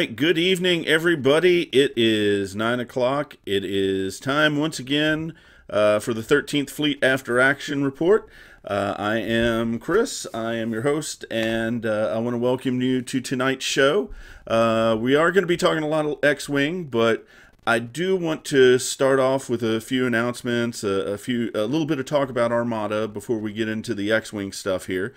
right, good evening, everybody. It is 9 o'clock. It is time once again for the 13th Fleet After Action Report. I am Chris. I am your host, and I want to welcome you to tonight's show. We are going to be talking a lot of X-Wing, but I do want to start off with a few announcements, a little bit of talk about Armada before we get into the X-Wing stuff here.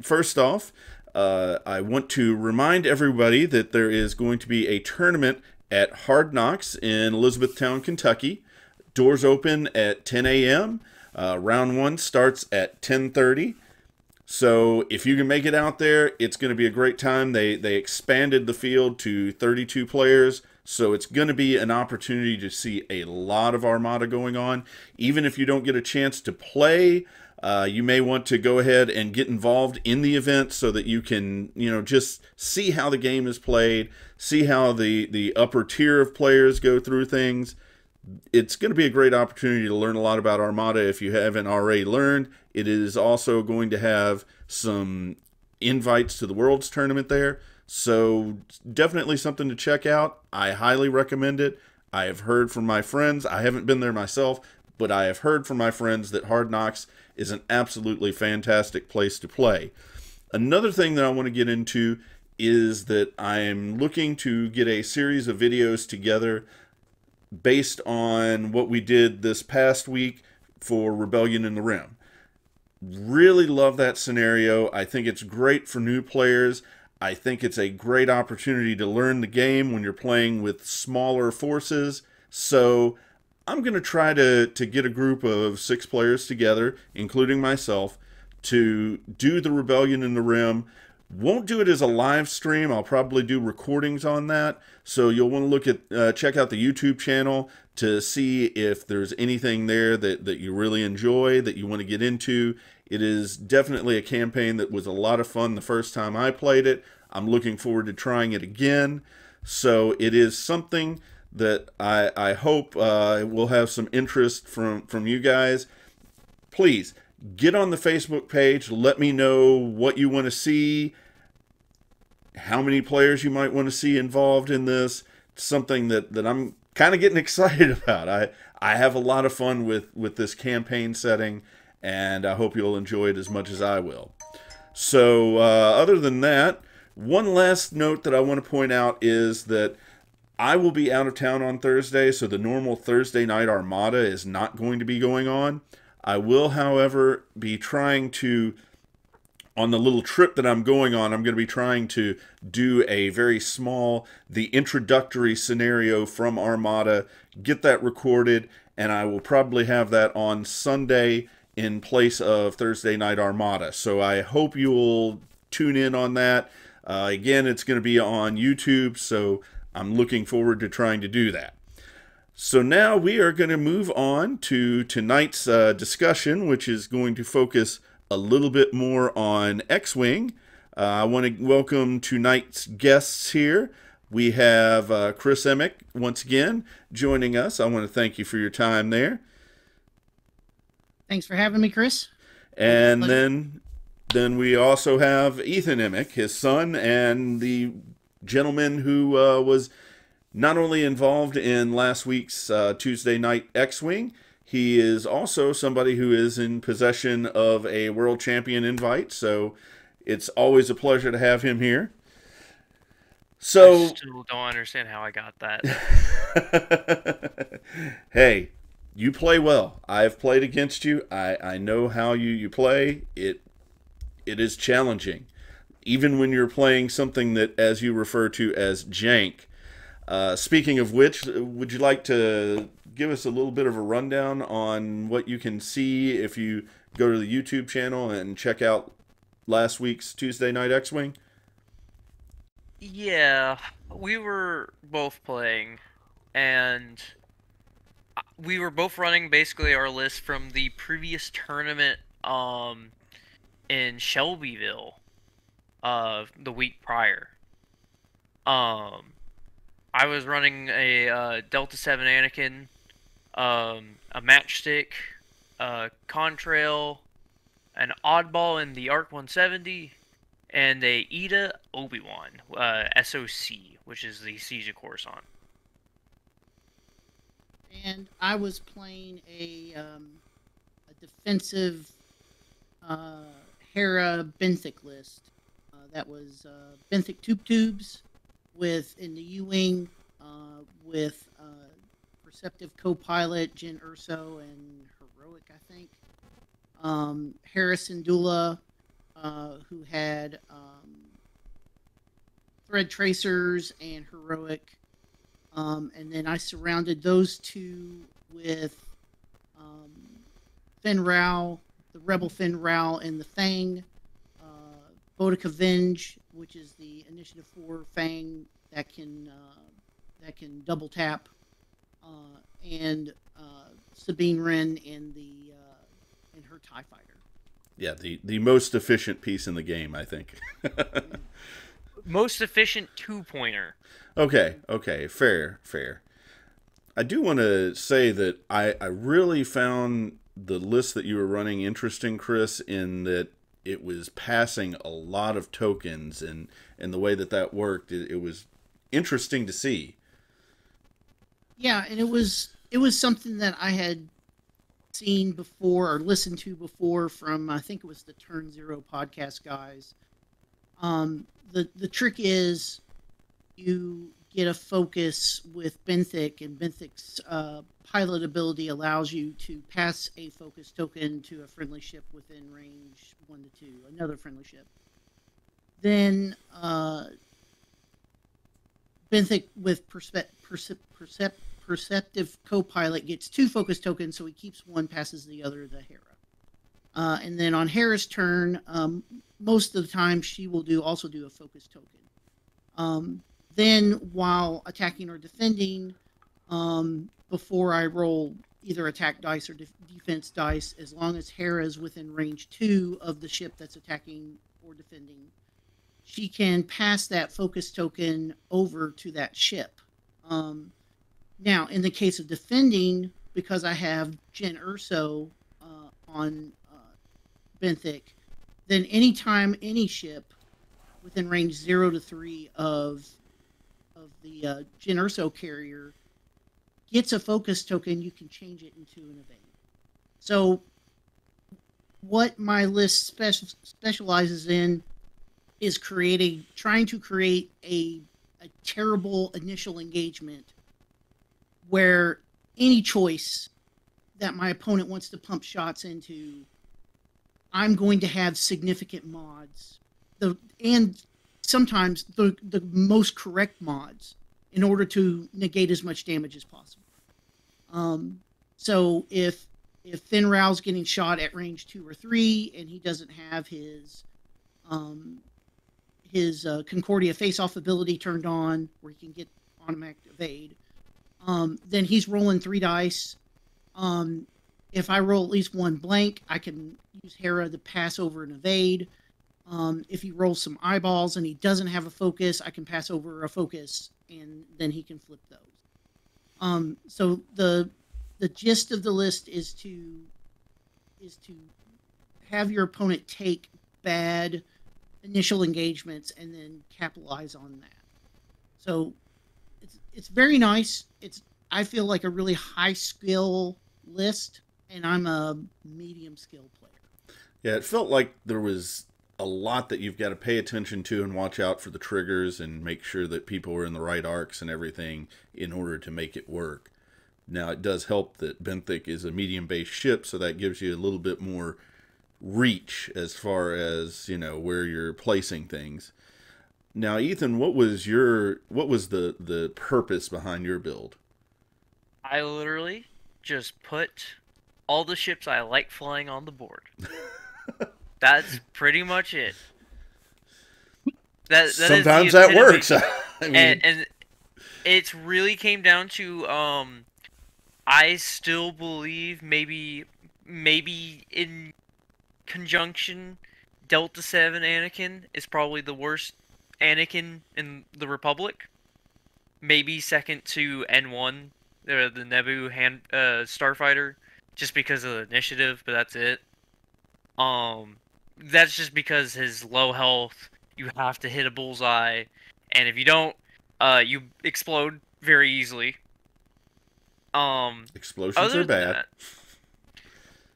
First off, I want to remind everybody that there is going to be a tournament at Hard Knocks in Elizabethtown, Kentucky. Doors open at 10 a.m. Round one starts at 10:30. So if you can make it out there, it's going to be a great time. They expanded the field to 32 players, so it's going to be an opportunity to see a lot of Armada going on. Even if you don't get a chance to play, you may want to go ahead and get involved in the event so that you can, just see how the game is played, see how the upper tier of players go through things. It's going to be a great opportunity to learn a lot about Armada if you haven't already learned. It is also going to have some invites to the Worlds Tournament there, so definitely something to check out. I highly recommend it. I have heard from my friends. I haven't been there myself, but I have heard from my friends that Hard Knocks is an absolutely fantastic place to play. Another thing that I want to get into is that I'm looking to get a series of videos together based on what we did this past week for Rebellion in the Rim. Really love that scenario. I think it's great for new players. I think it's a great opportunity to learn the game when you're playing with smaller forces. So I'm going to try to get a group of 6 players together, including myself, to do the Rebellion in the Rim. Won't do it as a live stream. I'll probably do recordings on that. So you'll want to look at check out the YouTube channel to see if there's anything there that you really enjoy, that you want to get into. It is definitely a campaign that was a lot of fun the first time I played it. I'm looking forward to trying it again. So it is something that I hope will have some interest from you guys. Please get on the Facebook page. Let me know what you want to see, how many players you might want to see involved in this. It's something that I'm kind of getting excited about. I have a lot of fun with this campaign setting, and I hope you'll enjoy it as much as I will. So other than that, one last note that I want to point out is that I will be out of town on Thursday, so the normal Thursday night Armada is not going to be going on. I will, however, be trying to, on the little trip that I'm going on, I'm going to be trying to do a very small, the introductory scenario from Armada, get that recorded, and I will probably have that on Sunday in place of Thursday night Armada. So I hope you'll tune in on that. Again, it's going to be on YouTube, so I'm looking forward to trying to do that. So now we are going to move on to tonight's discussion, which is going to focus a little bit more on X-Wing. I want to welcome tonight's guests here. We have Chris Emmick once again joining us. I want to thank you for your time there. Thanks for having me, Chris. And then we also have Ethan Emmick, his son, and the gentleman who was not only involved in last week's Tuesday night X-Wing, he is also somebody who is in possession of a world champion invite, so it's always a pleasure to have him here. So I still don't understand how I got that. Hey, you play well. I've played against you. I know how you play. It is challenging. Even when you're playing something that, as you refer to as jank. Speaking of which, would you like to give us a little bit of a rundown on what you can see if you go to the YouTube channel and check out last week's Tuesday Night X-Wing? Yeah, we were both playing, and we were both running basically our list from the previous tournament in Shelbyville the week prior. I was running a Delta 7 Anakin, a matchstick, a contrail, an oddball in the ARC 170, and a Ida Obi-Wan, SOC, which is the Siege of Coruscant. And I was playing a defensive uh, Hera Benthic list. That was Benthic Tubes with in the U-Wing with Perceptive Co-Pilot Jyn Urso and Heroic, I think. Harrison Dula, who had Thread Tracers and Heroic. And then I surrounded those two with Finn Rao, the Rebel Finn Rao, and the Fang. Bodica Venge, which is the Initiative 4 Fang that can double tap, and Sabine Wren in her TIE Fighter. Yeah, the most efficient piece in the game, I think. Most efficient 2-pointer. Okay, fair. I do want to say that I really found the list that you were running interesting, Chris, in that it was passing a lot of tokens, and the way that worked, it was interesting to see. Yeah, and it was something that I had seen before or listened to before from, I think it was the Turn Zero podcast guys. The trick is you get a focus with Benthic, and Benthic's pilot ability allows you to pass a focus token to a friendly ship within range 1 to 2, another friendly ship. Then Benthic with Perceptive Co-Pilot gets 2 focus tokens, so he keeps one, passes the other to Hera. And then on Hera's turn, most of the time she will also do a focus token. Then while attacking or defending, before I roll either attack dice or defense dice, as long as Hera is within range 2 of the ship that's attacking or defending, she can pass that focus token over to that ship. Now, in the case of defending, because I have Jyn Urso on Benthic, then anytime any ship within range 0 to 3 of the Jyn Urso carrier gets a focus token, you can change it into an evade. So what my list specializes in is trying to create a terrible initial engagement where any choice that my opponent wants to pump shots into, I'm going to have significant mods. And sometimes the most correct mods in order to negate as much damage as possible. So if Finn Rao's getting shot at range 2 or 3 and he doesn't have his Concordia face-off ability turned on where he can get automatic evade, then he's rolling 3 dice. If I roll at least 1 blank, I can use Hera to pass over an evade. If he rolls some eyeballs and he doesn't have a focus, I can pass over a focus, and then he can flip those. So the gist of the list is to have your opponent take bad initial engagements and then capitalize on that. So it's very nice. I feel like a really high skill list, and I'm a medium skill player. Yeah, it felt like there was a lot that you've got to pay attention to and watch out for the triggers and make sure that people are in the right arcs and everything in order to make it work. Now, it does help that Benthic is a medium-based ship, so that gives you a little bit more reach as far as, where you're placing things. Now, Ethan, what was the purpose behind your build? I literally just put all the ships I like flying on the board. That's pretty much it. Sometimes that works. I mean, and it's really came down to I still believe maybe in conjunction Delta 7 Anakin is probably the worst Anakin in the Republic. Maybe second to N1, the Naboo starfighter, just because of the initiative, but that's it. That's just because his low health, you have to hit a bullseye, and if you don't, you explode very easily. Explosions are Other than bad. that,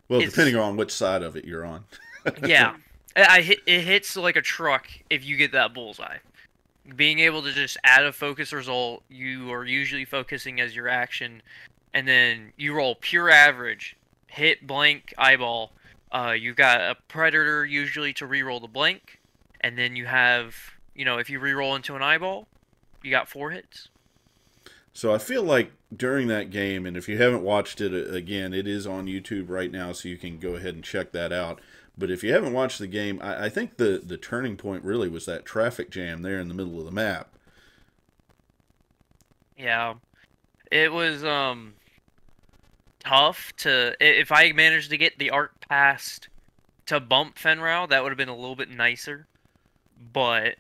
Well, it's depending on which side of it you're on. yeah, it hits like a truck if you get that bullseye. Being able to just add a focus result, you are usually focusing as your action, and then you roll pure average, hit blank eyeball. You've got a predator usually to reroll the blank, and then you have, if you reroll into an eyeball, you got 4 hits. So I feel like during that game, and if you haven't watched it again, it is on YouTube right now, so you can go ahead and check that out. But if you haven't watched the game, I think the turning point really was that traffic jam there in the middle of the map. Yeah, it was tough to if I managed to get the arc past to bump Fenrau, that would have been a little bit nicer. But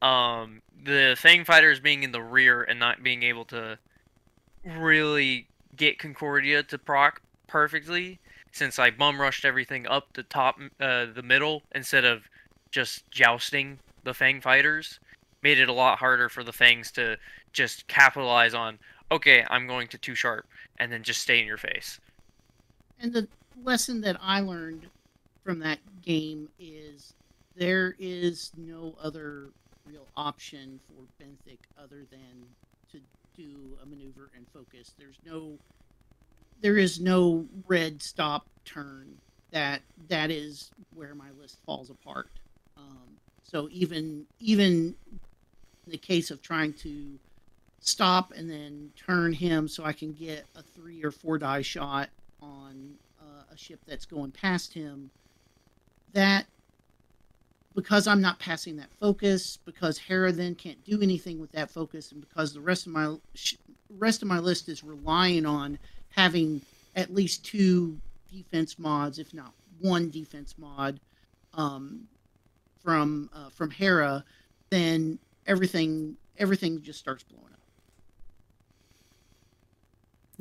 the Fang fighters being in the rear and not being able to really get Concordia to proc perfectly, since I bum rushed everything up the top, the middle, instead of just jousting the Fang fighters, made it a lot harder for the Fangs to just capitalize on, okay, I'm going to too sharp, and then just stay in your face. And the lesson that I learned from that game is there is no other real option for Benthic other than to do a maneuver and focus. There is no red stop turn. That is where my list falls apart. So even in the case of trying to stop and then turn him so I can get a 3 or 4 die shot on a ship that's going past him, that because I'm not passing that focus, because Hera then can't do anything with that focus, and because the rest of my list is relying on having at least 2 defense mods, if not 1 defense mod, from Hera, then everything just starts blowing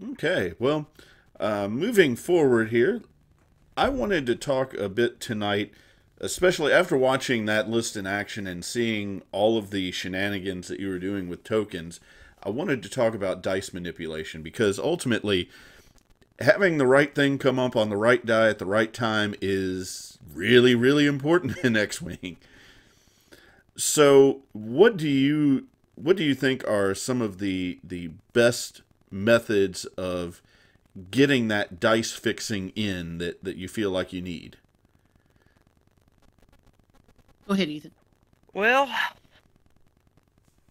up. Okay, well, moving forward here, I wanted to talk a bit tonight, especially after watching that list in action and seeing all of the shenanigans that you were doing with tokens. I wanted to talk about dice manipulation, because ultimately, having the right thing come up on the right die at the right time is really, really important in X-Wing. So, what do you think are some of the best methods of getting that dice fixing in that you feel like you need? Go ahead, Ethan. Well,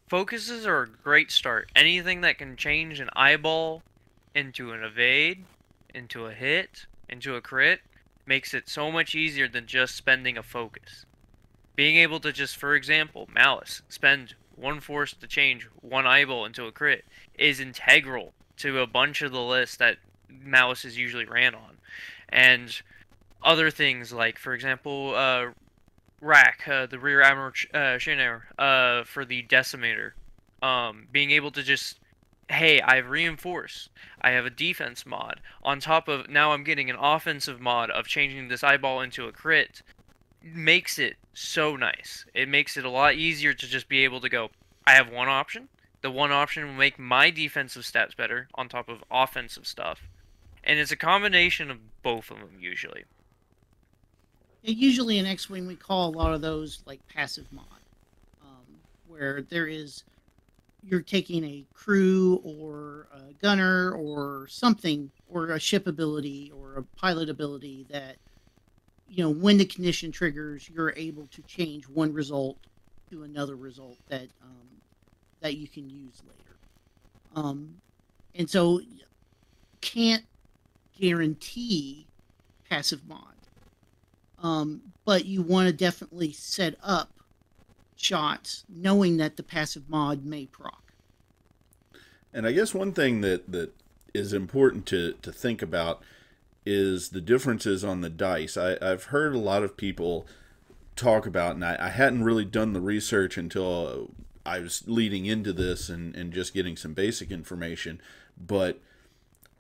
focuses are a great start. Anything that can change an eyeball into an evade, into a hit, into a crit, makes it so much easier than just spending a focus. Being able to just, for example, Malice, spend 1 force to change 1 eyeball into a crit is integral to a bunch of the lists that Malice is usually ran on. And other things like, for example, Rack, the Rear Admiral Shinair, for the Decimator. Being able to just, hey, I've reinforced. I have a defense mod. On top of, now I'm getting an offensive mod of changing this eyeball into a crit. Makes it so nice. It makes it a lot easier to just be able to go, I have 1 option. The 1 option will make my defensive stats better on top of offensive stuff. And it's a combination of both of them usually. Usually in X-Wing, we call a lot of those like passive mod, where you're taking a crew or a gunner or something, or a ship ability or a pilot ability that, when the condition triggers, you're able to change 1 result to another result that you can use later. And so can't guarantee passive mod. But you want to definitely set up shots knowing that the passive mod may proc. And I guess one thing that is important to think about is the differences on the dice. I've heard a lot of people talk about, and I hadn't really done the research until I was leading into this and just getting some basic information, but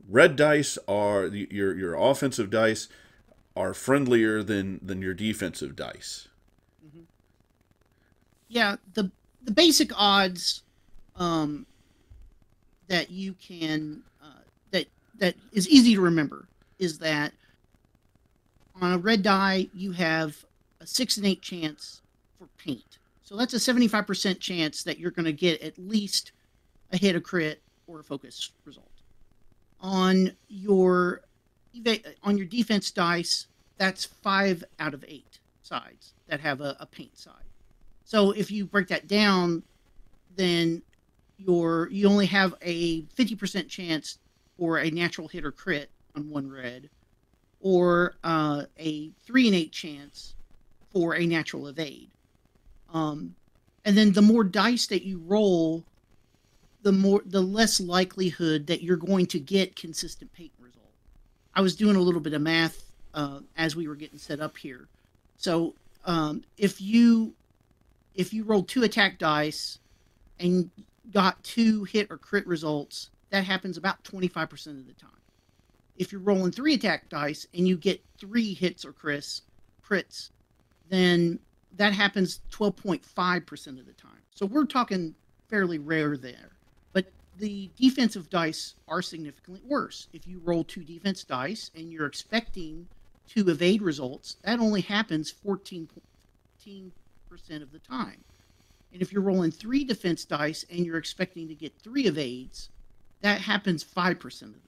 red dice are, your offensive dice are friendlier than your defensive dice. Mm-hmm. Yeah, the basic odds that you can that is easy to remember is that on a red die you have a 6 in 8 chance for paint. So that's a 75% chance that you're going to get at least a hit, a crit, or a focus result. On your defense dice, that's 5 out of 8 sides that have a paint side. So if you break that down, then you only have a 50% chance for a natural hit or crit on one red, or a 3 in 8 chance for a natural evade. And then the more dice that you roll, the less likelihood that you're going to get consistent paint result. I was doing a little bit of math as we were getting set up here. So if you rolled 2 attack dice and got 2 hit or crit results, that happens about 25% of the time. If you're rolling 3 attack dice and you get 3 hits or crits, then that happens 12.5% of the time. So we're talking fairly rare there. But the defensive dice are significantly worse. If you roll 2 defense dice and you're expecting 2 evade results, that only happens 14% of the time. And if you're rolling 3 defense dice and you're expecting to get 3 evades, that happens 5% of the time.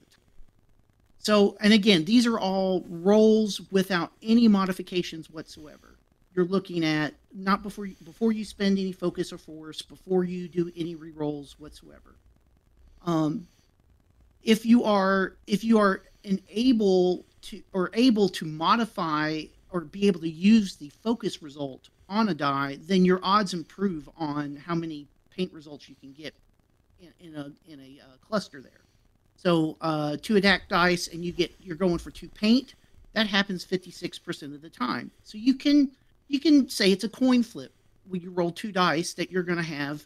So, and again, these are all rolls without any modifications whatsoever. You're looking at not before you spend any focus or force, before you do any rerolls whatsoever. If you are able to modify or be able to use the focus result on a die, then your odds improve on how many paint results you can get in a cluster there. So 2 attack dice and you're going for 2 paint. That happens 56% of the time. So you can say it's a coin flip when you roll 2 dice that you're going to have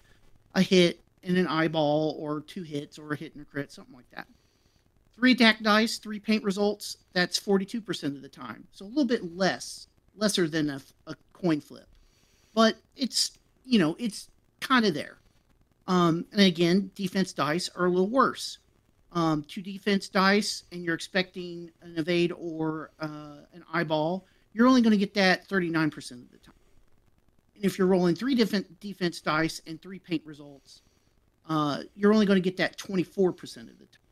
a hit and an eyeball, or 2 hits, or a hit and a crit, something like that. 3 attack dice, 3 paint results, that's 42% of the time. So a little bit lesser than a coin flip. But it's kind of there. And again, defense dice are a little worse. 2 defense dice and you're expecting an evade or an eyeball, you're only going to get that 39% of the time. And if you're rolling 3 different defense dice and 3 paint results, you're only going to get that 24% of the time.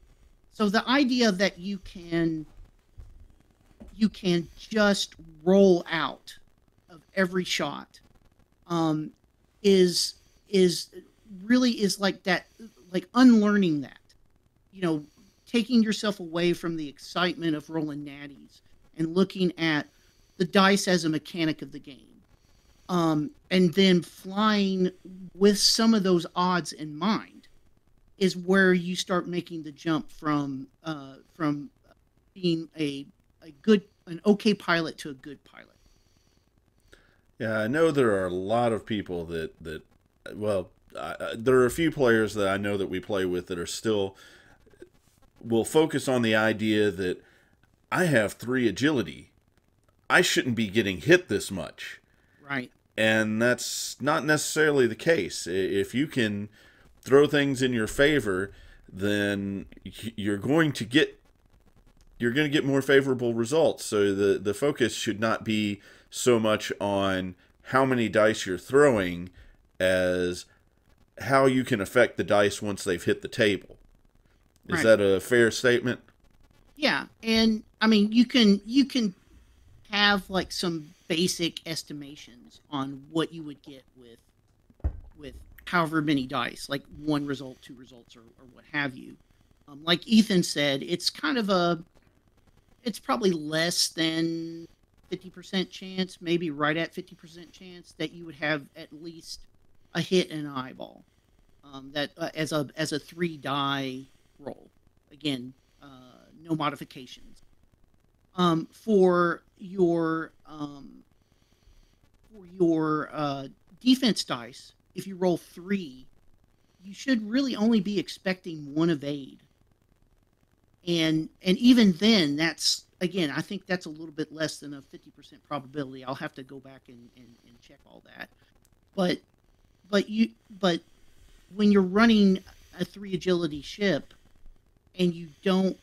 So the idea that you can just roll out of every shot is like that, like unlearning that, taking yourself away from the excitement of rolling natties and looking at the dice as a mechanic of the game. And then flying with some of those odds in mind is where you start making the jump from being an okay pilot to a good pilot. Yeah, I know there are a lot of people that there are a few players that I know that we play with that are still will focus on the idea that I have 3 agility. I shouldn't be getting hit this much. Right. And that's not necessarily the case. If you can throw things in your favor, then you're going to get more favorable results. So the focus should not be so much on how many dice you're throwing as how you can affect the dice once they've hit the table. Is that a fair statement? Yeah, and I mean you can have like some basic estimations on what you would get with however many dice, like 1 result, 2 results, or what have you. Like Ethan said, it's probably less than 50% chance, maybe right at 50% chance that you would have at least a hit and an eyeball. That as a 3 die roll. Again, no modifications. For your defense dice, if you roll 3, you should really only be expecting 1 evade. And even then, that's, again, I think that's a little bit less than a 50% probability. I'll have to go back and check all that. But but when you're running a 3 agility ship and you don't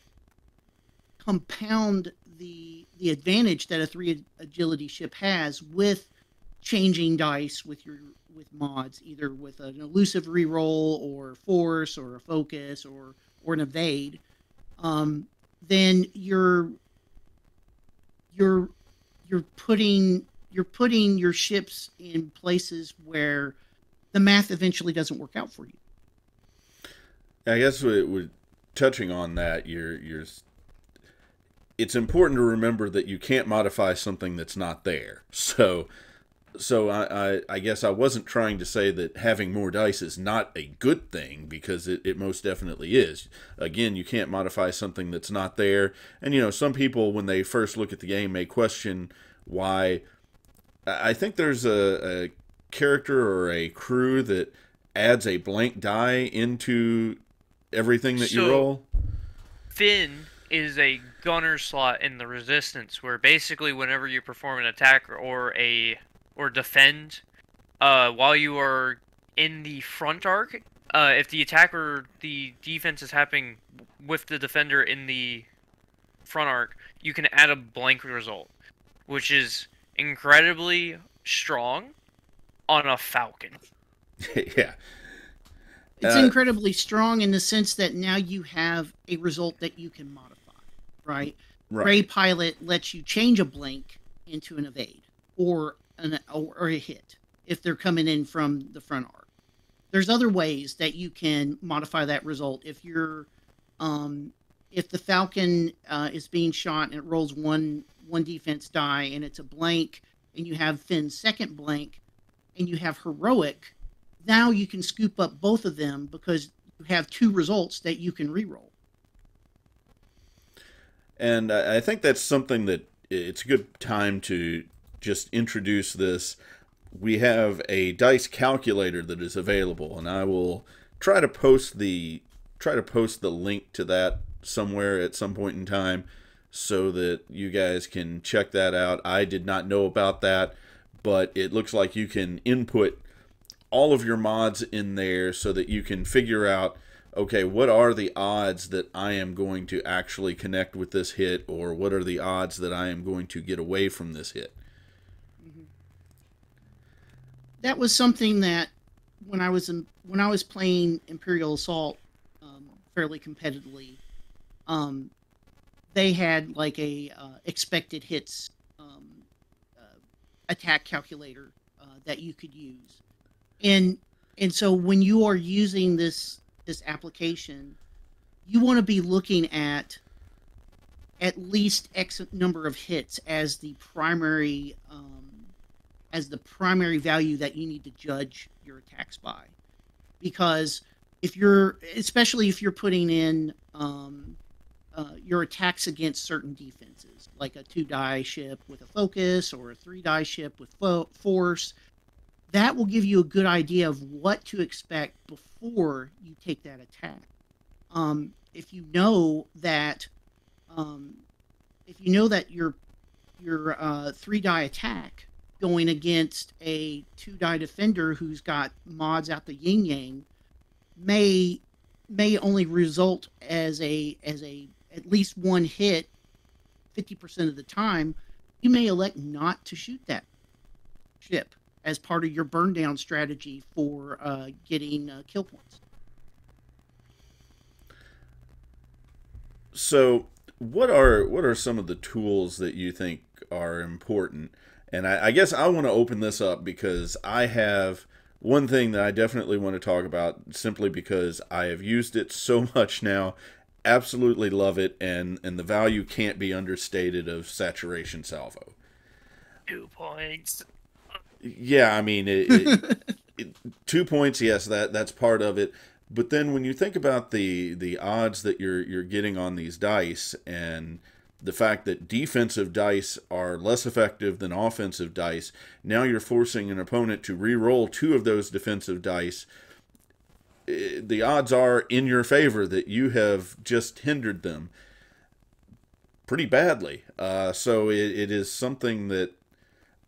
compound the advantage that a 3 agility ship has with changing dice with mods, either with an elusive reroll or force or a focus or an evade, then you're putting your ships in places where the math eventually doesn't work out for you. I guess we're touching on that. It's important to remember that you can't modify something that's not there. So I guess I wasn't trying to say that having more dice is not a good thing, because it most definitely is. Again, you can't modify something that's not there. And, some people, when they first look at the game, may question why. I think there's a character or a crew that adds a blank die into everything that you roll. Finn is a gunner slot in the Resistance, where basically whenever you perform an attack or defend, while you are in the front arc, if the attack or the defense is happening with the defender in the front arc, you can add a blank result, which is incredibly strong on a Falcon. Yeah. It's incredibly strong in the sense that now you have a result that you can modify, right? Ray Pilot lets you change a blank into an evade or a hit if they're coming in from the front arc. There's other ways that you can modify that result. If the Falcon is being shot and it rolls one defense die and it's a blank, and you have Finn's second blank and you have heroic, now you can scoop up both of them because you have 2 results that you can reroll. And I think that's something that it's a good time to just introduce this. We have a dice calculator that is available, and I will try to post the link to that somewhere at some point in time so that you guys can check that out. I did not know about that, but it looks like you can input all of your mods in there so that you can figure out, okay, what are the odds that I am going to actually connect with this hit, or what are the odds that I am going to get away from this hit? Mm-hmm. That was something that when I was playing Imperial Assault fairly competitively, they had like a expected hits attack calculator that you could use. And so when you are using this application, you want to be looking at least X number of hits as the primary value that you need to judge your attacks by. Because especially if you're putting in your attacks against certain defenses, like a 2-die ship with a focus or a 3-die ship with force, that will give you a good idea of what to expect before you take that attack. If you know that your 3-die attack going against a 2-die defender who's got mods out the yin yang may only result as at least one hit 50% of the time, you may elect not to shoot that ship as part of your burn down strategy for getting kill points. So what are some of the tools that you think are important? And I guess I want to open this up because I have one thing that I definitely want to talk about, simply because I have used it so much now. Absolutely love it, and the value can't be understated of saturation salvo. 2 points. Yeah, I mean, 2 points, yes, that's part of it. But then when you think about the odds that you're getting on these dice, and the fact that defensive dice are less effective than offensive dice, now you're forcing an opponent to re-roll 2 of those defensive dice. The odds are in your favor that you have just hindered them pretty badly. So it is something that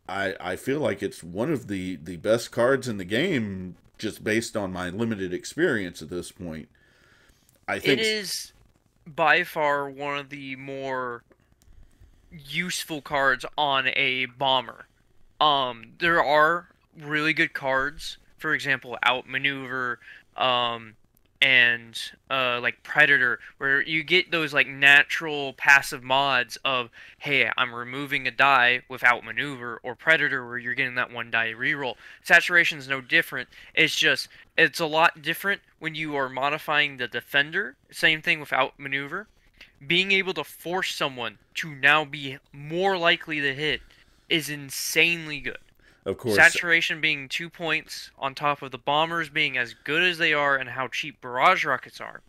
I feel like it's one of the best cards in the game just based on my limited experience at this point. I think it is by far one of the more useful cards on a bomber. There are really good cards, for example, Outmaneuver, um, and like Predator, where you get those like natural passive mods of, hey, I'm removing a die with Outmaneuver, or Predator, where you're getting that one die reroll. Saturation's no different. It's a lot different when you are modifying the defender. Same thing with Outmaneuver. Being able to force someone to now be more likely to hit is insanely good. of course. Saturation being 2 points on top of the bombers being as good as they are and how cheap barrage rockets are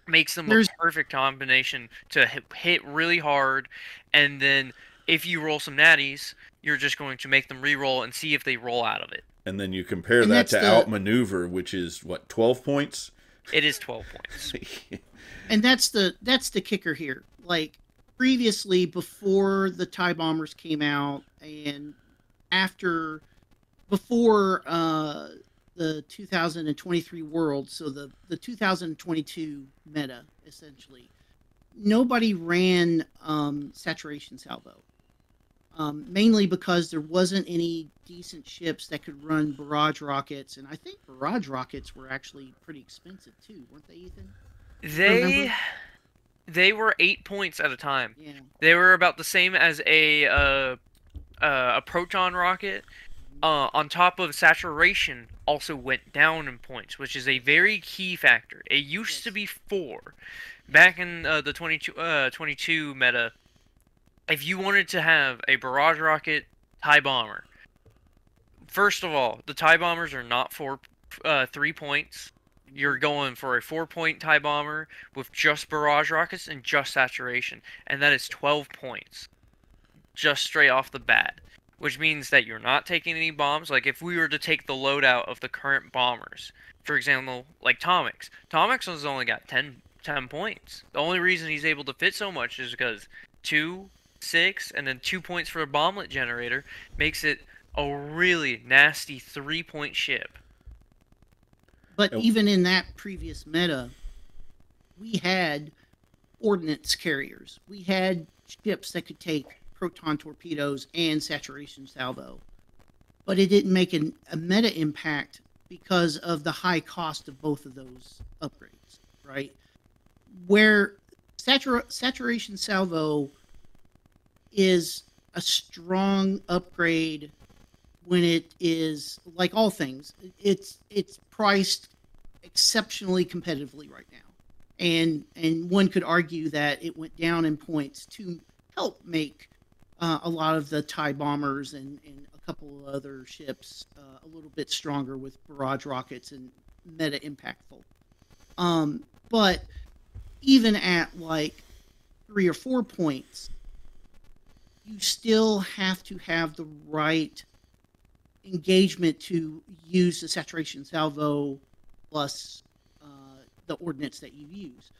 makes them a perfect combination to hit really hard, and then if you roll some natties, you're just going to make them re-roll and see if they roll out of it. And then you compare that to Outmaneuver, which is, what, 12 points? It is 12 points. And that's the kicker here. Like, previously, before the TIE bombers came out, and before the 2023 World, so the 2022 meta, essentially, nobody ran saturation salvo. Mainly because there wasn't any decent ships that could run barrage rockets, and I think barrage rockets were actually pretty expensive too, weren't they, Ethan? They were 8 points at a time. Yeah. They were about the same as a proton rocket. On top of saturation, also went down in points, which is a very key factor. It used to be 4 back in the 22 meta. If you wanted to have a barrage rocket TIE bomber, first of all, the TIE bombers are not 3 points. You're going for a 4-point TIE bomber with just barrage rockets and just saturation, and that is 12 points just straight off the bat, which means that you're not taking any bombs. Like, if we were to take the loadout of the current bombers, for example, like Tomix has only got 10 points. The only reason he's able to fit so much is because 2, 6, and then 2 points for a bomblet generator makes it a really nasty 3-point ship. But even in that previous meta, we had ordnance carriers. We had ships that could take proton torpedoes and saturation salvo. But it didn't make a meta impact because of the high cost of both of those upgrades, right? Where saturation salvo is a strong upgrade when it is, like all things, it's priced exceptionally competitively right now. And one could argue that it went down in points to help make a lot of the TIE bombers and a couple of other ships a little bit stronger with barrage rockets and meta impactful. But even at like 3 or 4 points, you still have to have the right engagement to use the saturation salvo plus the ordnance that you use.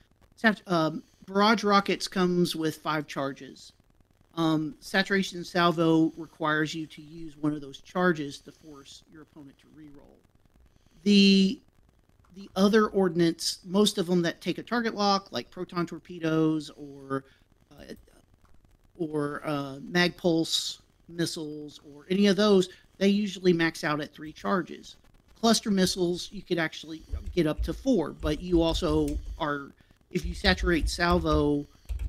Barrage rockets comes with 5 charges. Saturation salvo requires you to use one of those charges to force your opponent to reroll. The other ordnance, most of them that take a target lock, like proton torpedoes or mag pulse missiles or any of those, they usually max out at 3 charges. Cluster missiles, you could actually get up to 4, but you also are, if you saturate salvo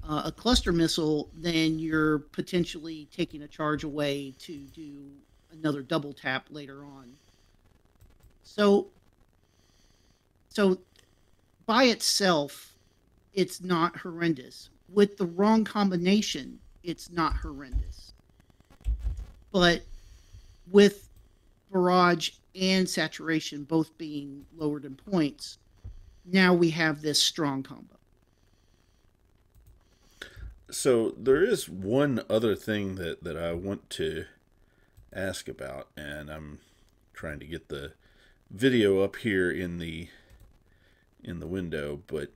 a cluster missile, then you're potentially taking a charge away to do another double tap later on. So by itself, it's not horrendous. With the wrong combination, it's not horrendous. But with barrage and saturation both being lowered in points, now we have this strong combo. So there is one other thing that I want to ask about, and I'm trying to get the video up here in the window, but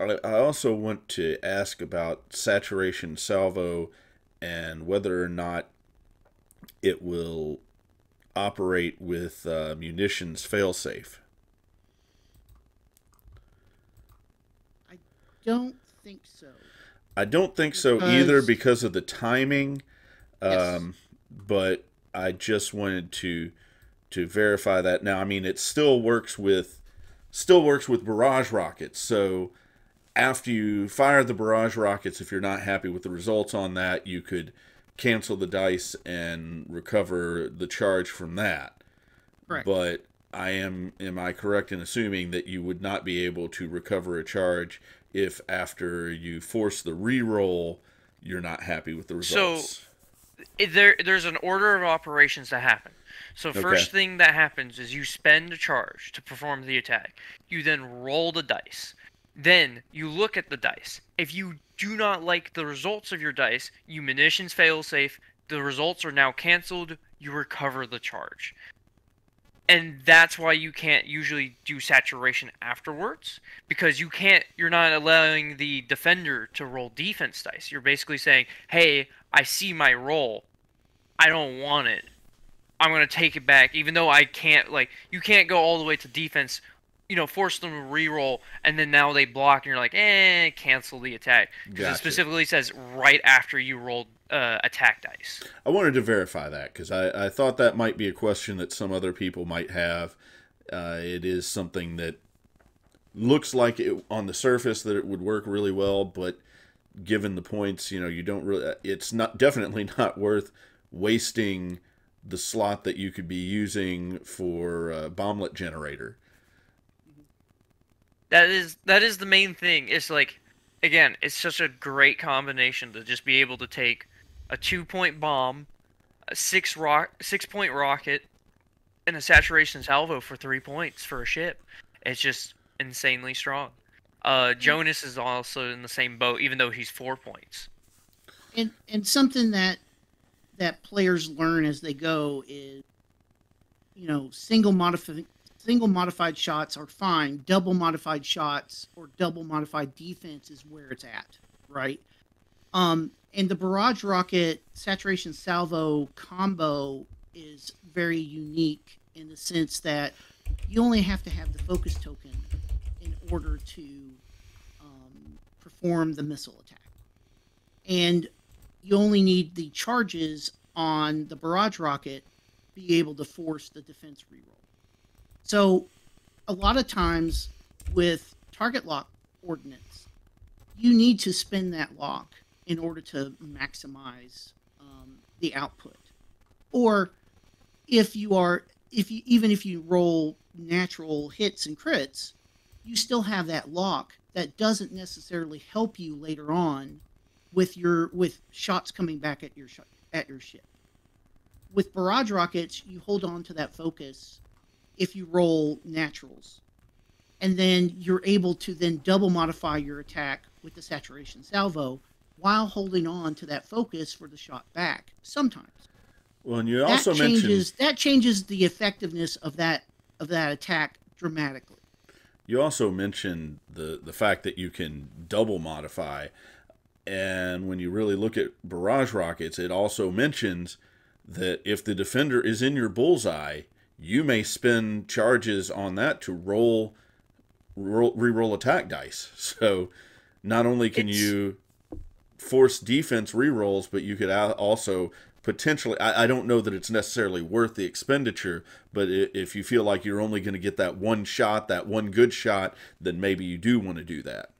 I also want to ask about saturation salvo and whether or not it will operate with munitions failsafe? I don't think so. I don't think so either Because because of the timing. yes, But I just wanted to verify that. Now, I mean, it still works with barrage rockets. So after you fire the barrage rockets, if you're not happy with the results on that, you could cancel the dice and recover the charge from that. correct. But am I correct in assuming that you would not be able to recover a charge if after you force the reroll, you're not happy with the So results? there's an order of operations that happen. So Okay. first thing that happens is you spend a charge to perform the attack. You then roll the dice. Then you look at the dice. If you do not like the results of your dice, you munitions fail safe. The results are now canceled. You recover the charge. And that's why you can't usually do saturation afterwards, because you're not allowing the defender to roll defense dice. You're basically saying, hey, I see my roll, I don't want it, I'm going to take it back, even though I can't, like, you can't go all the way to defense, force them to re-roll, and then now they block, and you're like, cancel the attack. Because it Gotcha. specifically says right after you rolled attack dice. I wanted to verify that because I thought that might be a question that some other people might have. It is something that looks like it on the surface that it would work really well, but given the points, you don't really. It's not definitely not worth wasting the slot that you could be using for a bomblet generator. That is the main thing. It's like, again, it's such a great combination to just be able to take a 2-point bomb, a 6-point rocket, and a saturation salvo for 3 points for a ship. It's just insanely strong. Jonas is also in the same boat, even though he's 4 points. And something that players learn as they go is, single modified shots are fine. Double modified shots or double modified defense is where it's at, right? And the barrage rocket saturation salvo combo is very unique in the sense that you only have to have the focus token in order to perform the missile attack, and you only need the charges on the barrage rocket be able to force the defense reroll. So a lot of times with target lock ordnance, you need to spend that lock in order to maximize the output. Or if you roll natural hits and crits, you still have that lock that doesn't necessarily help you later on with shots coming back at your ship. With barrage rockets, you hold on to that focus if you roll naturals, and then you're able to then double modify your attack with the saturation salvo while holding on to that focus for the shot back. Sometimes Well, and you that also mentioned changes the effectiveness of that attack dramatically. the fact that you can double modify, and when you really look at barrage rockets, it also mentions that if the defender is in your bullseye, you may spend charges on that to re-roll attack dice. So not only can It's you force defense re-rolls, but you could also potentially. I don't know that it's necessarily worth the expenditure, but if you feel like you're only going to get that one shot, that one good shot, then maybe you do want to do that.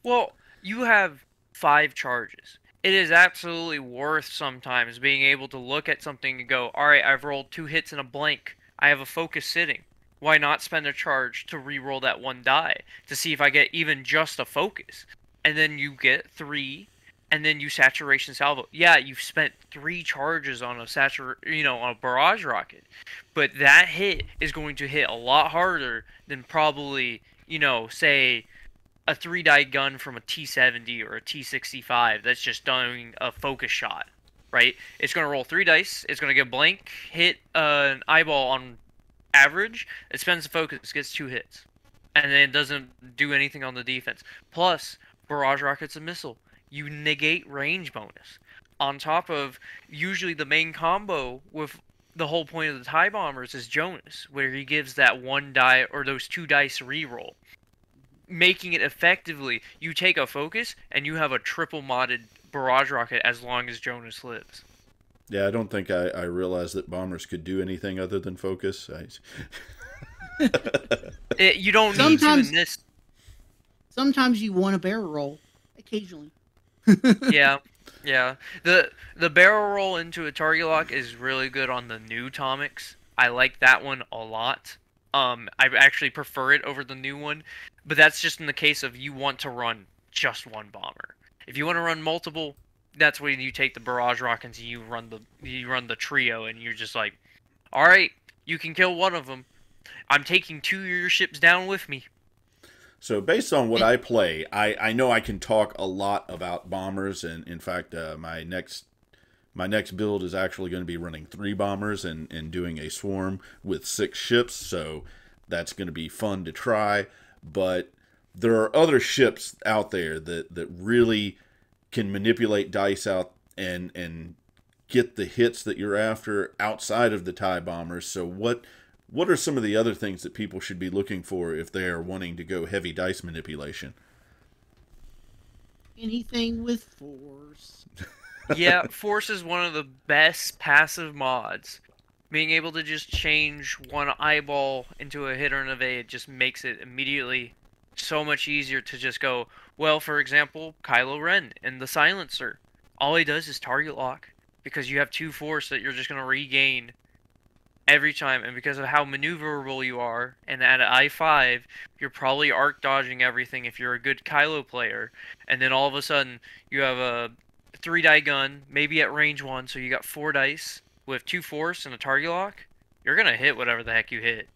Well, you have 5 charges. It is absolutely worth sometimes being able to look at something and go, all right, I've rolled 2 hits and a blank. I have a focus sitting. Why not spend a charge to re-roll that one die to see if I get even just a focus? And then you get 3, and then you saturation salvo. Yeah, you've spent 3 charges on on a barrage rocket, but that hit is going to hit a lot harder than probably, say a 3-die gun from a T70 or a T65 that's just doing a focus shot, right? It's going to roll 3 dice. It's going to get blank, hit an eyeball on average. It spends the focus, gets 2 hits, and then it doesn't do anything on the defense. Plus, barrage rocket's a missile. You negate range bonus. On top of usually the main combo with the whole point of the TIE bombers is Jonas, where he gives that 1 die or those 2 dice reroll, making it effectively you take a focus and you have a triple modded barrage rocket as long as Jonas lives. Yeah, I don't think I realized that bombers could do anything other than focus. You don't need to in this. Sometimes you want a barrel roll, occasionally. Yeah. The barrel roll into a target lock is really good on the new Tomics. I like that one a lot. I actually prefer it over the new one, but that's just in the case of you want to run just one bomber. If you want to run multiple, that's when you take the barrage rockets and you run the trio, and you're just like, all right, you can kill one of them. I'm taking 2 of your ships down with me. So based on what I play, I know I can talk a lot about bombers, and in fact, my next build is actually going to be running 3 bombers and doing a swarm with 6 ships. So that's going to be fun to try. But there are other ships out there that really can manipulate dice out and get the hits that you're after outside of the TIE bombers. So what are some of the other things that people should be looking for if they are wanting to go heavy dice manipulation? Anything with force. Yeah, force is one of the best passive mods. Being able to just change one eyeball into a hit or an evade just makes it immediately so much easier to just go, well, for example, Kylo Ren in the Silencer. All he does is target lock, because you have 2 force that you're just going to regain every time, and because of how maneuverable you are, and at I-5, you're probably arc dodging everything if you're a good Kylo player, and then all of a sudden, you have a 3-die gun, maybe at range 1, so you got 4 dice, with 2 force and a target lock, you're gonna hit whatever the heck you hit.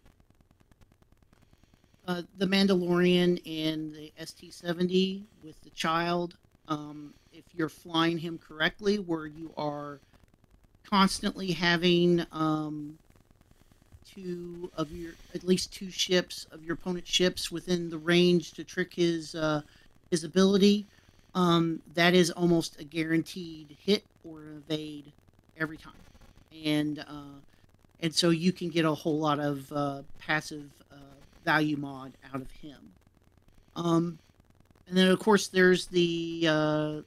The Mandalorian and the ST-70 with the child, if you're flying him correctly, where you are constantly having at least 2 ships of your opponent's ships within the range to trick his ability, that is almost a guaranteed hit or an evade every time, and so you can get a whole lot of passive value mod out of him. And then of course there's the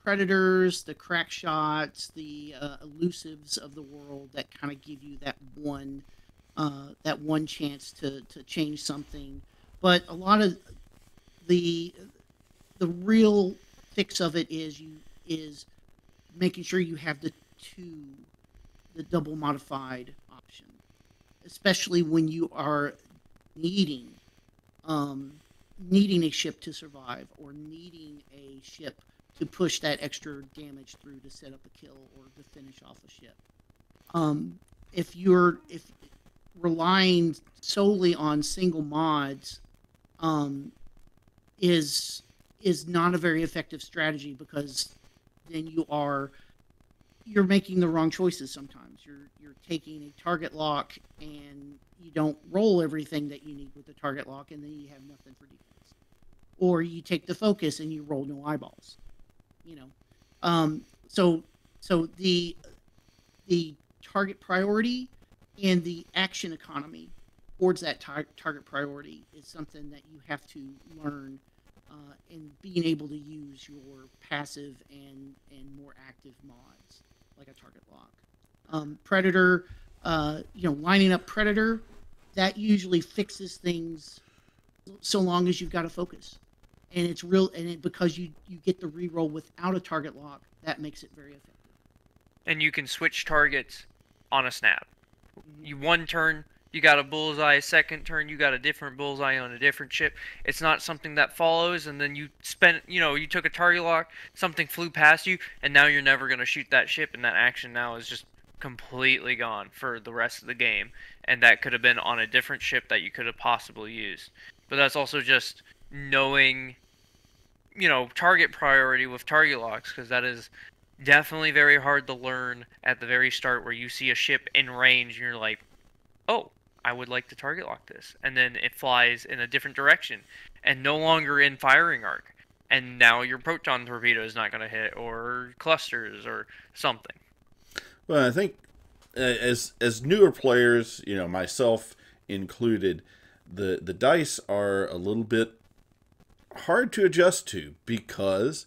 predators, the crack shots, the elusives of the world that kind of give you that one chance to change something. But a lot of the real fix of it is making sure you have the double modified option, especially when you are needing a ship to survive, or needing a ship to push that extra damage through to set up a kill or to finish off a ship. If relying solely on single mods is not a very effective strategy, because then you're making the wrong choices sometimes. You're taking a target lock and you don't roll everything that you need with the target lock, and then you have nothing for defense. Or you take the focus and you roll no eyeballs. So the target priority and the action economy towards that target priority is something that you have to learn, in being able to use your passive and more active mods, like a target lock. Predator, lining up Predator, that usually fixes things so long as you've got a focus. And it's because you get the reroll without a target lock, that makes it very effective. And you can switch targets on a snap. You one turn, you got a bullseye. Second turn, you got a different bullseye on a different ship. It's not something that follows, and then you took a target lock, something flew past you, and now you're never going to shoot that ship, and that action now is just completely gone for the rest of the game. And that could have been on a different ship that you could have possibly used. But that's also just knowing, target priority with target locks, because that is definitely very hard to learn at the very start, where you see a ship in range and you're like, oh, I would like to target lock this, and then it flies in a different direction and no longer in firing arc, and now your proton torpedo is not going to hit, or clusters or something. Well, I think as newer players, myself included, the dice are a little bit hard to adjust to because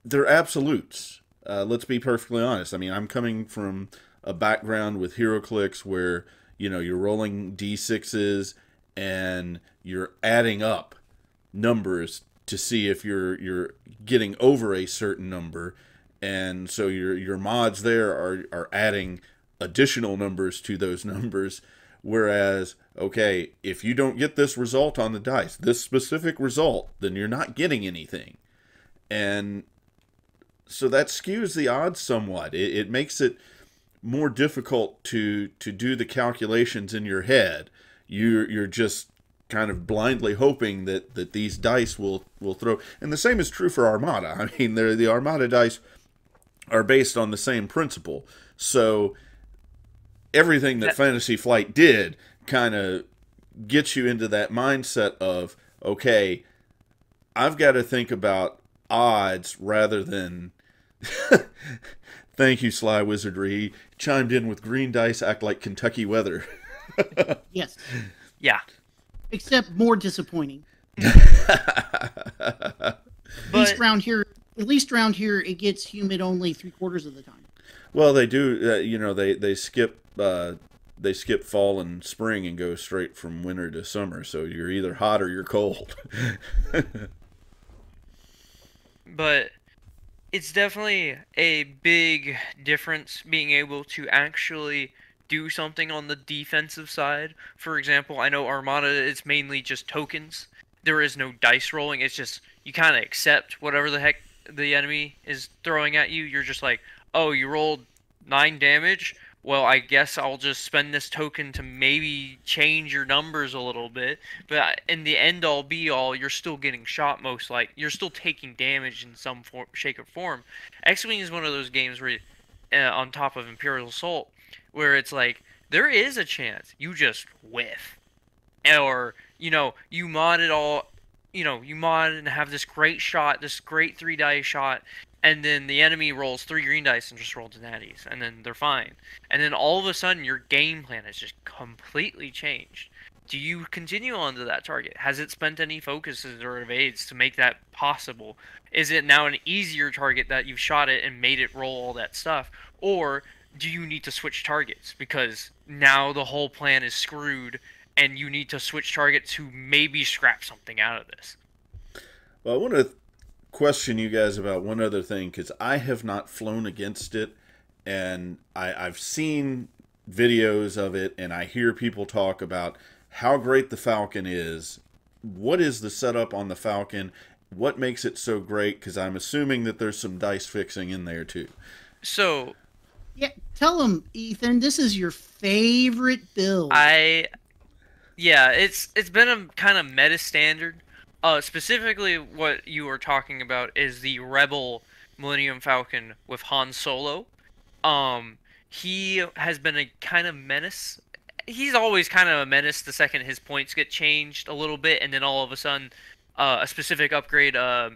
they're absolutes. Let's be perfectly honest. I mean, I'm coming from a background with HeroClix where you're rolling d6s and you're adding up numbers to see if you're getting over a certain number, and so your mods there are adding additional numbers to those numbers. Whereas, okay, if you don't get this result on the dice, this specific result, then you're not getting anything. And so that skews the odds somewhat. It makes it more difficult to do the calculations in your head. You're just kind of blindly hoping that these dice will throw. And the same is true for Armada. I mean, the Armada dice are based on the same principle. So everything that Fantasy Flight did kind of gets you into that mindset of, okay, I've got to think about odds rather than... Thank you, Sly Wizardry. He chimed in with green dice act like Kentucky weather. Yes. Yeah. Except more disappointing. But At least round here, it gets humid only 3/4 of the time. Well, they do. They skip fall and spring and go straight from winter to summer. So you're either hot or you're cold. But it's definitely a big difference being able to actually do something on the defensive side. For example, I know Armada is mainly just tokens. There is no dice rolling. It's just you kind of accept whatever the heck the enemy is throwing at you. You're just like, oh, you rolled 9 damage? Well, I guess I'll just spend this token to maybe change your numbers a little bit. But in the end all be all, you're still getting shot you're still taking damage in some shape or form. X-Wing is one of those games where, on top of Imperial Assault, where it's like, there is a chance you just whiff. Or, you mod it all, you mod and have this great shot, this great 3-die shot, and then the enemy rolls 3 green dice and just rolls natties, and then they're fine. And then all of a sudden, your game plan has just completely changed. Do you continue on to that target? Has it spent any focuses or evades to make that possible? Is it now an easier target that you've shot it and made it roll all that stuff? Or do you need to switch targets? Because now the whole plan is screwed, and you need to switch targets to maybe scrap something out of this. Well, I want to question you guys about one other thing, because I have not flown against it, and I've seen videos of it, and I hear people talk about how great the Falcon is. What is the setup on the Falcon? What makes it so great? Because I'm assuming that there's some dice fixing in there too. So, yeah, tell them, Ethan, this is your favorite build. Yeah, it's been a kind of meta standard. Specifically, what you were talking about is the Rebel Millennium Falcon with Han Solo. He has been a kind of menace. He's always kind of a menace the second his points get changed a little bit, and then all of a sudden, a specific upgrade, a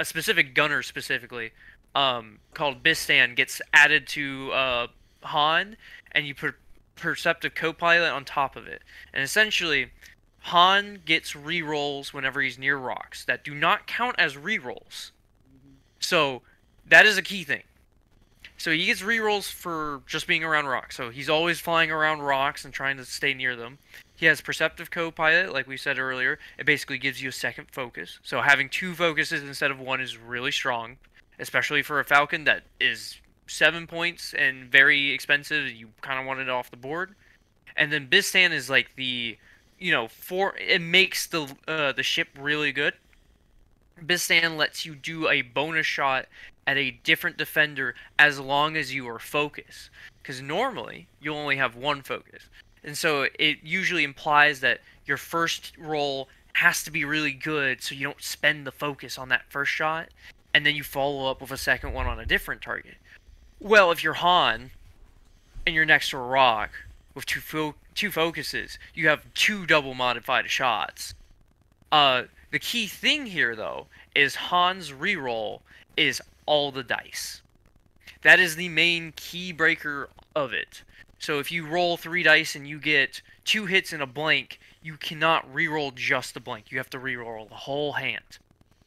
specific gunner specifically, called Bistan gets added to Han, and you put Perceptive Co-Pilot on top of it. And essentially, Han gets rerolls whenever he's near rocks that do not count as rerolls. So that is a key thing. So he gets rerolls for just being around rocks. So he's always flying around rocks and trying to stay near them. He has Perceptive Co-Pilot, like we said earlier. It basically gives you a second focus. So having 2 focuses instead of 1 is really strong, especially for a Falcon that is 7 points and very expensive. You kind of want it off the board. And then Bistan is like the, it makes the ship really good. Bistan lets you do a bonus shot at a different defender as long as you are focused. Because normally, you only have 1 focus. And so it usually implies that your first roll has to be really good so you don't spend the focus on that first shot. And then you follow up with a second one on a different target. Well, if you're Han, and you're next to a rock with 2 focuses, you have 2 double modified shots. The key thing here, though, is Han's reroll is all the dice. That is the main key breaker of it. So if you roll 3 dice and you get 2 hits and a blank, you cannot re-roll just the blank. You have to re-roll the whole hand.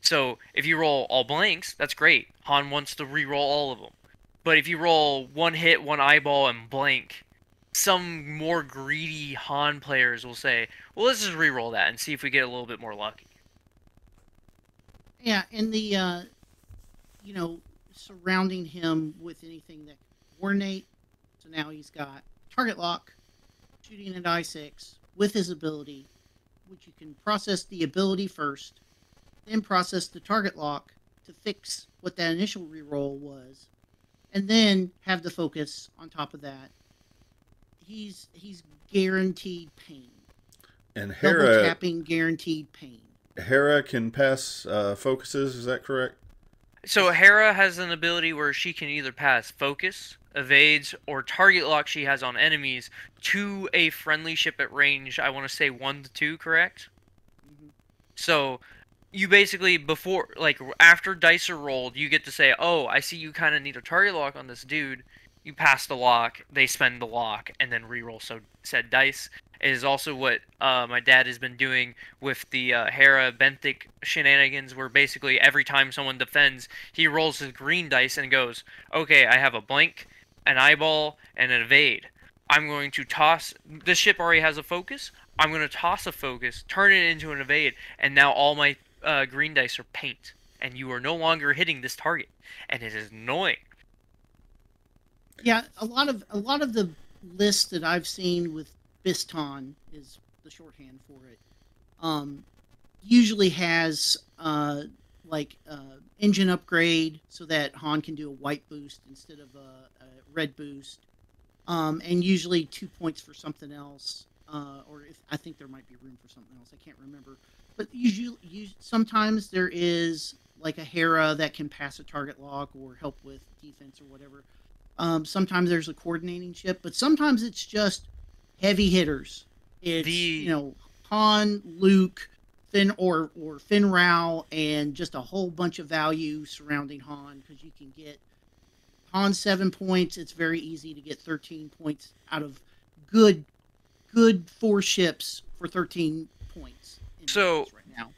So if you roll all blanks, that's great. Han wants to re-roll all of them. But if you roll 1 hit, 1 eyeball, and blank, some more greedy Han players will say, well, let's just re-roll that and see if we get a little bit more lucky. Yeah, and the surrounding him with anything that can coordinate. So now he's got target lock, shooting at I6 with his ability, which you can process the ability first, then process the target lock to fix what that initial reroll was, and then have the focus on top of that. He's guaranteed pain. And Double Hera, tapping guaranteed pain. Hera can pass focuses. Is that correct? So Hera has an ability where she can either pass focus, evades, or target lock she has on enemies to a friendly ship at range, I want to say 1 to 2, correct? Mm-hmm. So you basically, before, like, after dice are rolled, you get to say, oh, I see you kind of need a target lock on this dude. You pass the lock, they spend the lock, and then reroll said dice. It is also what my dad has been doing with the Hera Benthic shenanigans, where basically every time someone defends, he rolls his green dice and goes, okay, I have a blank, an eyeball, and an evade. I'm going to toss... This ship already has a focus. I'm going to toss a focus, turn it into an evade, and now all my green dice are paint. And you are no longer hitting this target. And it is annoying. Yeah, a lot of the lists that I've seen with Biston is the shorthand for it. Usually has engine upgrade so that Han can do a white boost instead of a red boost, and usually 2 points for something else, or if I think there might be room for something else. I can't remember, but sometimes there is like a Hera that can pass a target lock or help with defense or whatever. Sometimes there's a coordinating ship, but sometimes it's just heavy hitters. It's Han, Luke, Finn Rao, and just a whole bunch of value surrounding Han, because you can get Han 7 points. It's very easy to get 13 points out of good 4 ships for 13 points. So right now,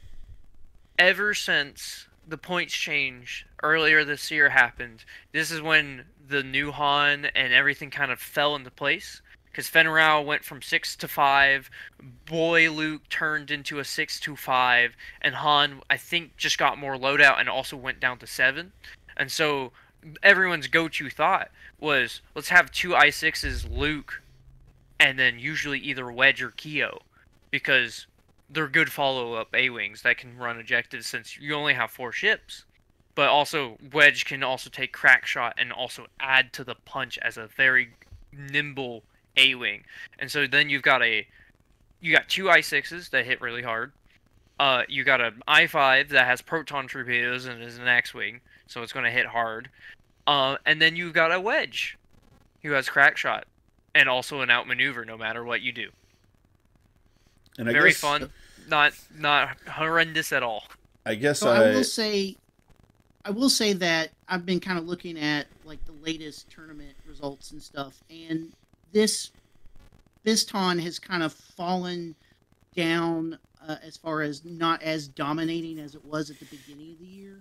ever since the points change earlier this year happened, this is when the new Han and everything kind of fell into place. Because Fenn Rau went from 6 to 5, Boy Luke turned into a 6 to 5, and Han, I think, just got more loadout and also went down to 7. And so everyone's go-to thought was, let's have 2 I6s, Luke, and then usually either Wedge or Keo, because they're good follow-up A-Wings that can run objectives since you only have 4 ships. But also, Wedge can also take crack shot and also add to the punch as a very nimble A-Wing. And so then you got 2 I6s that hit really hard. You got an I5 that has proton torpedoes and is an X-Wing, so it's going to hit hard. And then you've got a Wedge who has crack shot and also an outmaneuver no matter what you do. And very fun, not horrendous at all. I guess so I will say that I've been kind of looking at like the latest tournament results and stuff, and this Biston has kind of fallen down as far as not as dominating as it was at the beginning of the year,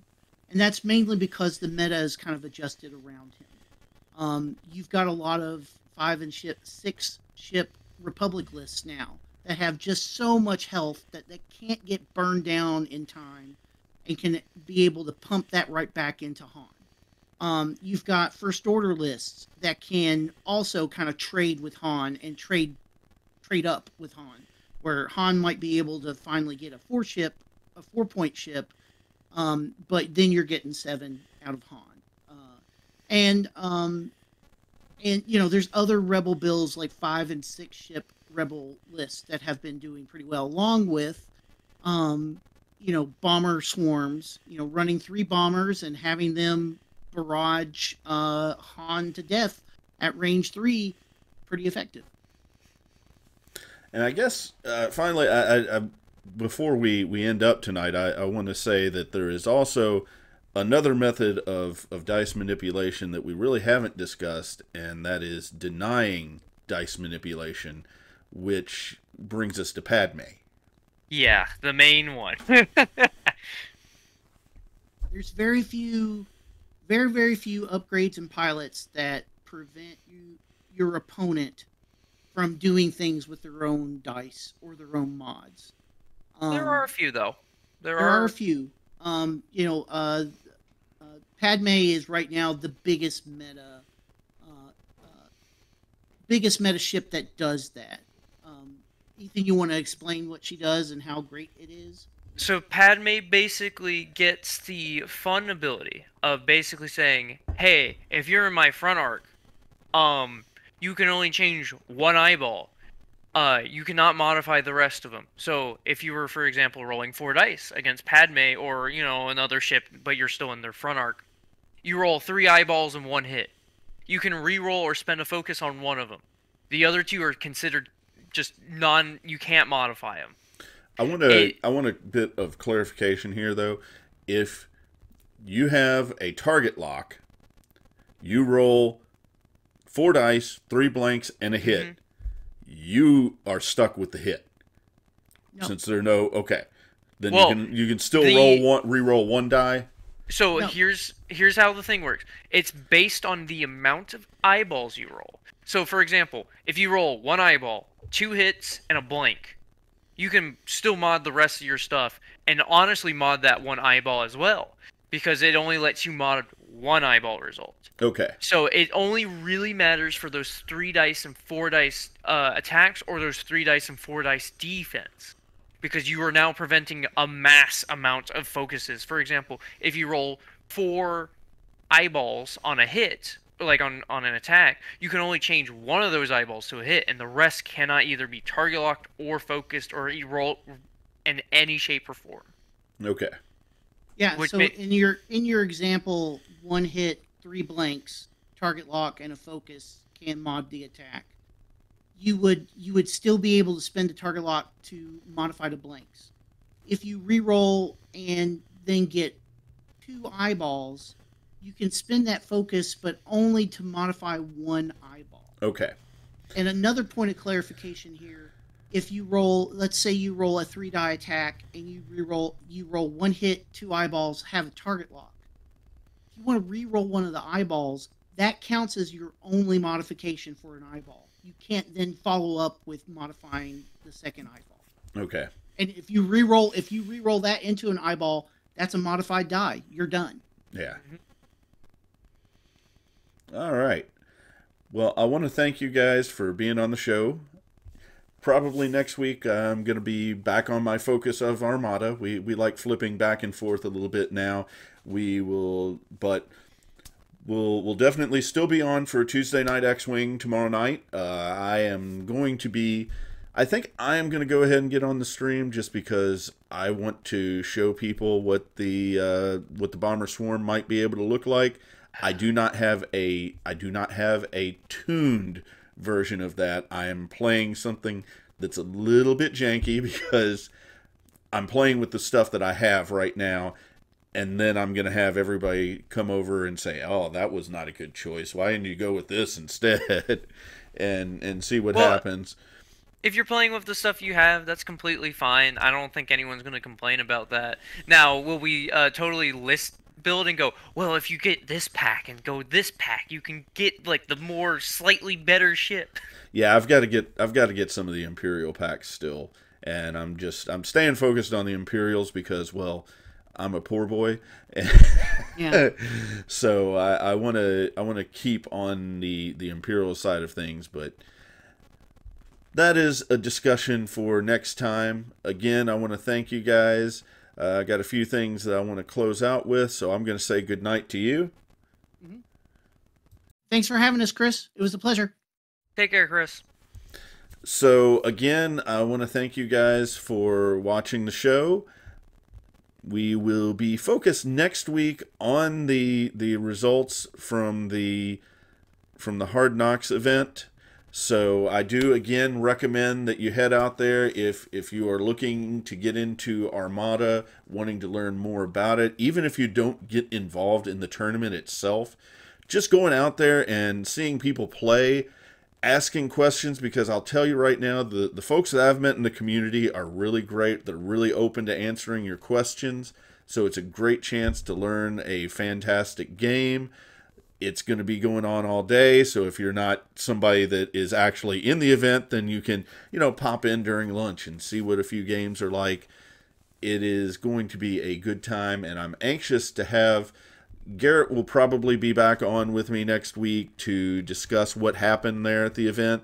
and that's mainly because the meta is kind of adjusted around him. You've got a lot of 5 and 6 ship Republic lists now that have just so much health that they can't get burned down in time and can be able to pump that right back into Han. You've got First Order lists that can also kind of trade with Han and trade up with Han, where Han might be able to finally get a 4-point ship, but then you're getting 7 out of Han. And there's other Rebel builds like 5 and 6 ship Rebel lists that have been doing pretty well, along with bomber swarms, running 3 bombers and having them barrage Han to death at range 3, pretty effective. And I guess finally, I before we end up tonight, I want to say that there is also another method of dice manipulation that we really haven't discussed, and that is denying dice manipulation, which brings us to Padme. Yeah, the main one. There's very few upgrades and pilots that prevent your opponent from doing things with their own dice or their own mods. There are a few, though. There are a few. Padme is right now the biggest meta ship that does that. Ethan, you want to explain what she does and how great it is? So Padme basically gets the fun ability of basically saying, hey, if you're in my front arc, you can only change one eyeball. You cannot modify the rest of them. So if you were, for example, rolling 4 dice against Padme or, another ship, but you're still in their front arc, you roll 3 eyeballs in 1 hit. You can re-roll or spend a focus on one of them. The other 2 are considered just you can't modify them. I want a bit of clarification here, though. If you have a target lock, you roll 4 dice, 3 blanks, and a hit. Mm-hmm. You are stuck with the hit. No. Since there are no then you can still re-roll 1 die. So no. Here's how the thing works. It's based on the amount of eyeballs you roll. So for example, if you roll 1 eyeball, 2 hits, and a blank, you can still mod the rest of your stuff, and honestly mod that 1 eyeball as well, because it only lets you mod 1 eyeball result. Okay. So it only really matters for those 3 dice and 4 dice attacks, or those 3 dice and 4 dice defense, because you are now preventing a mass amount of focuses. For example, if you roll 4 eyeballs on a hit, like on an attack, you can only change 1 of those eyeballs to a hit, and the rest cannot either be target locked or focused or roll in any shape or form. Okay. Yeah. So in your example, 1 hit, 3 blanks, target lock, and a focus can mod the attack. You would still be able to spend a target lock to modify the blanks. If you re-roll and then get 2 eyeballs, you can spend that focus, but only to modify 1 eyeball. Okay. And another point of clarification here: if you roll, let's say you roll a 3 die attack and you roll 1 hit, 2 eyeballs, have a target lock. If you want to re-roll 1 of the eyeballs, that counts as your only modification for an eyeball. You can't then follow up with modifying the second eyeball. Okay. And if you re-roll that into an eyeball, that's a modified die. You're done. Yeah. Mm-hmm. All right. Well, I want to thank you guys for being on the show. Probably next week I'm going to be back on my focus of Armada. We like flipping back and forth a little bit now. We'll definitely still be on for Tuesday Night X-Wing tomorrow night. I think I am going to go ahead and get on the stream just because I want to show people what the Bomber Swarm might be able to look like. I do not have a tuned version of that. I am playing something that's a little bit janky because I'm playing with the stuff that I have right now, and then I'm going to have everybody come over and say, oh, that was not a good choice. Why didn't you go with this instead? and see what happens. If you're playing with the stuff you have, that's completely fine. I don't think anyone's going to complain about that. Now, will we totally build and go, well, if you get this pack and go this pack, you can get like the more slightly better ship? Yeah, I've got to get some of the Imperial packs still, and I'm staying focused on the Imperials because, well, I'm a poor boy. Yeah. So I want to keep on the Imperial side of things, but that is a discussion for next time. Again, I want to thank you guys. I got a few things that I want to close out with, so I'm going to say good night to you. Mm-hmm. Thanks for having us, Chris. It was a pleasure. Take care, Chris. So again, I want to thank you guys for watching the show. We will be focused next week on the results from the Hard Knocks event. So I do again recommend that you head out there if you are looking to get into Armada, wanting to learn more about it, even if you don't get involved in the tournament itself. Just going out there and seeing people play, asking questions, because I'll tell you right now, the folks that I've met in the community are really great. They're really open to answering your questions. So it's a great chance to learn a fantastic game. It's going to be going on all day, so if you're not somebody that is actually in the event, then you can, pop in during lunch and see what a few games are like. It is going to be a good time, and I'm anxious to have Garrett will probably be back on with me next week to discuss what happened there at the event.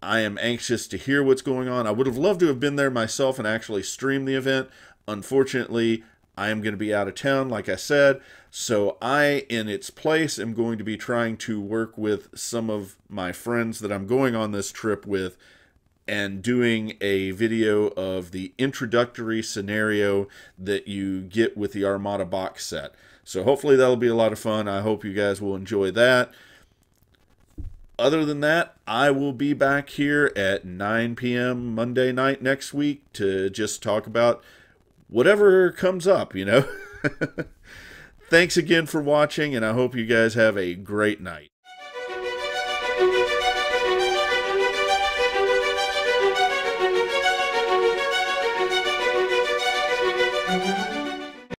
I am anxious to hear what's going on. I would have loved to have been there myself and actually stream the event. Unfortunately, I am going to be out of town, like I said, so I, in its place, am going to be trying to work with some of my friends that I'm going on this trip with and doing a video of the introductory scenario that you get with the Armada box set. So hopefully that'll be a lot of fun. I hope you guys will enjoy that. Other than that, I will be back here at 9 p.m. Monday night next week to just talk about whatever comes up, Thanks again for watching, and I hope you guys have a great night.